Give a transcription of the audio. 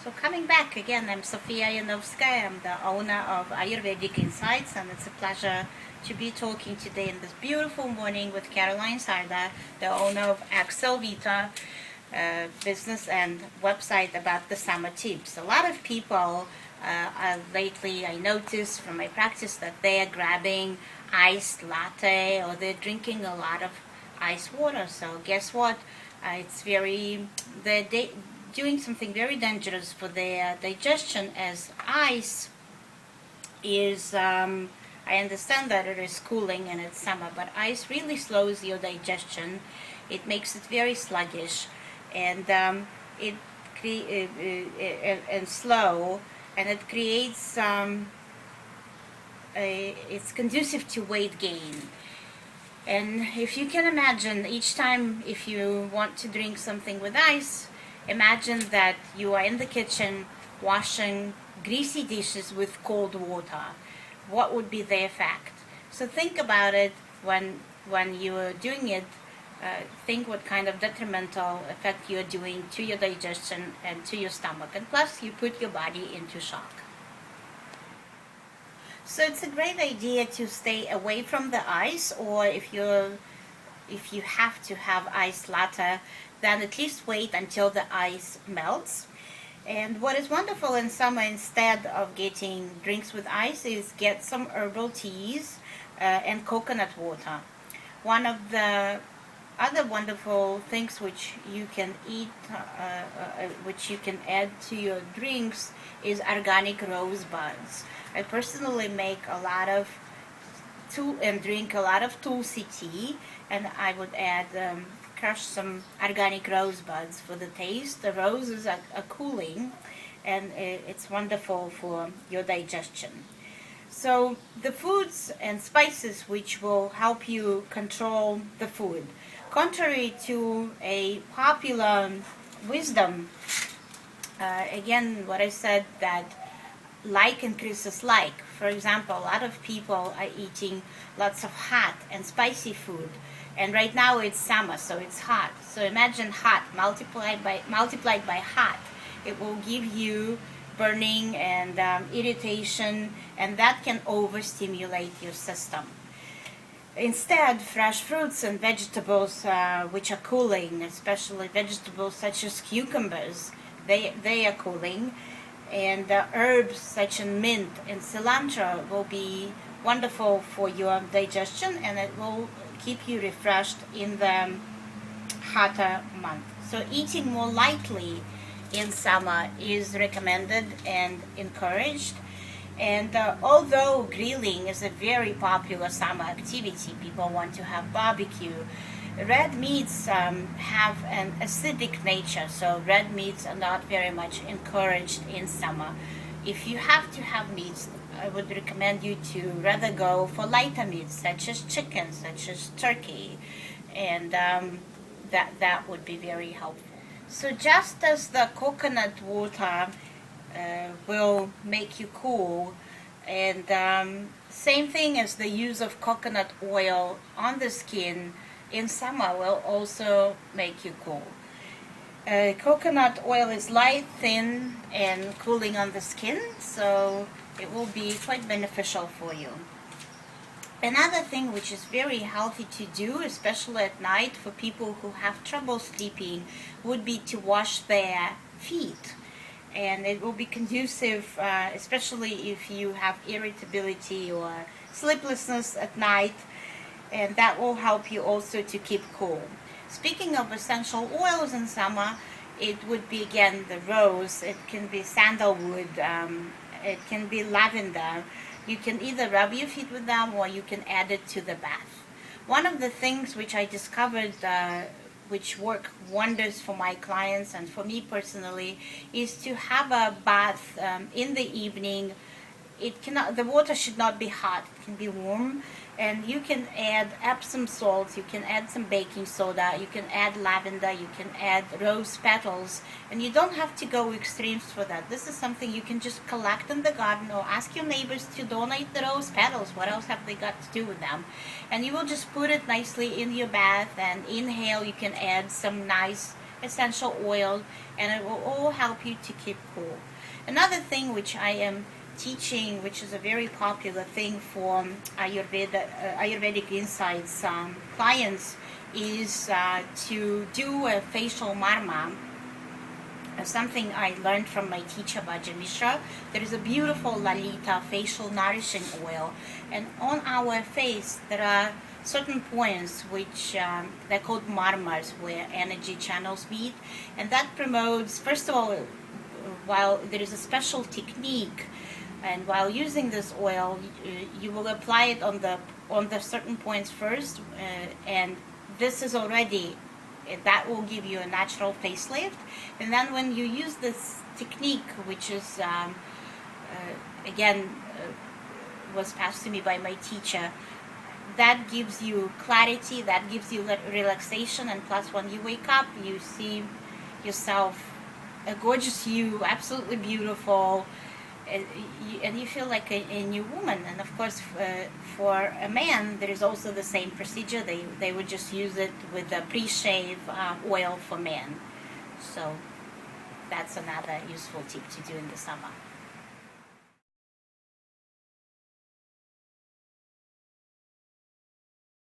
So coming back again, I'm Sofia Ianovskaia. I'm the owner of Ayurvedic Insights, and it's a pleasure to be talking today in this beautiful morning with Caroline Sarda, the owner of Axel Vita business and website about the summer tips. A lot of people lately, I noticed from my practice that they are grabbing iced latte or they're drinking a lot of ice water. So guess what? It's very they're doing something very dangerous for their digestion, as ice is. I understand that it is cooling and it's summer, but ice really slows your digestion. It makes it very sluggish, and and slow, and it creates it's conducive to weight gain. And if you can imagine, each time if you want to drink something with ice, imagine that you are in the kitchen washing greasy dishes with cold water. What would be the effect? So think about it when you are doing it. Think what kind of detrimental effect you are doing to your digestion and to your stomach, and plus you put your body into shock. So it's a great idea to stay away from the ice, or if you have to have iced latte, then at least wait until the ice melts. And what is wonderful in summer, instead of getting drinks with ice, is get some herbal teas and coconut water. One of the other wonderful things which you can eat, which you can add to your drinks, is organic rose buds. I personally make a lot of and drink a lot of tulsi tea, and I would add crush some organic rose buds for the taste. The roses are cooling, and it's wonderful for your digestion. So the foods and spices which will help you control the food. Contrary to a popular wisdom, again, what I said, that like increases like. For example, a lot of people are eating lots of hot and spicy food, and right now it's summer, so it's hot. So imagine hot multiplied by hot. It will give you burning and irritation, and that can overstimulate your system. Instead, fresh fruits and vegetables which are cooling, especially vegetables such as cucumbers, they are cooling, and herbs such as mint and cilantro will be wonderful for your digestion, and it will keep you refreshed in the hotter month. So eating more lightly in summer is recommended and encouraged. And although grilling is a very popular summer activity, people want to have barbecue, red meats have an acidic nature, so red meats are not very much encouraged in summer. If you have to have meats, I would recommend you to rather go for lighter meats, such as chicken, such as turkey, and that would be very helpful. So just as the coconut water will make you cool, and same thing as the use of coconut oil on the skin in summer will also make you cool. Coconut oil is light, thin, and cooling on the skin, so it will be quite beneficial for you. Another thing which is very healthy to do, especially at night for people who have trouble sleeping, would be to wash their feet. And it will be conducive, especially if you have irritability or sleeplessness at night, and that will help you also to keep cool. Speaking of essential oils in summer, it would be again the rose, it can be sandalwood, it can be lavender. You can either rub your feet with them or you can add it to the bath. One of the things which I discovered which work wonders for my clients and for me personally is to have a bath in the evening. The water should not be hot, it can be warm, and you can add Epsom salt, you can add some baking soda, you can add lavender, you can add rose petals, and you don't have to go extremes for that. This is something you can just collect in the garden, or ask your neighbors to donate the rose petals. What else have they got to do with them? And you will just put it nicely in your bath and inhale. You can add some nice essential oil, and it will all help you to keep cool. Another thing which I am teaching, which is a very popular thing for Ayurvedic Insights clients, is to do a facial marma. Something I learned from my teacher Bhaja Mishra. There is a beautiful Lalita facial nourishing oil, and on our face there are certain points which they're called marmas, where energy channels meet, and that promotes, first of all, while there is a special technique, and while using this oil, you will apply it on the certain points first, and this is already, that will give you a natural facelift. And then when you use this technique, which is again was passed to me by my teacher, that gives you clarity, that gives you relaxation, and plus when you wake up you see yourself a gorgeous you, absolutely beautiful, and you feel like a new woman. And of course, for a man, there is also the same procedure. They would just use it with a pre-shave oil for men. So that's another useful tip to do in the summer.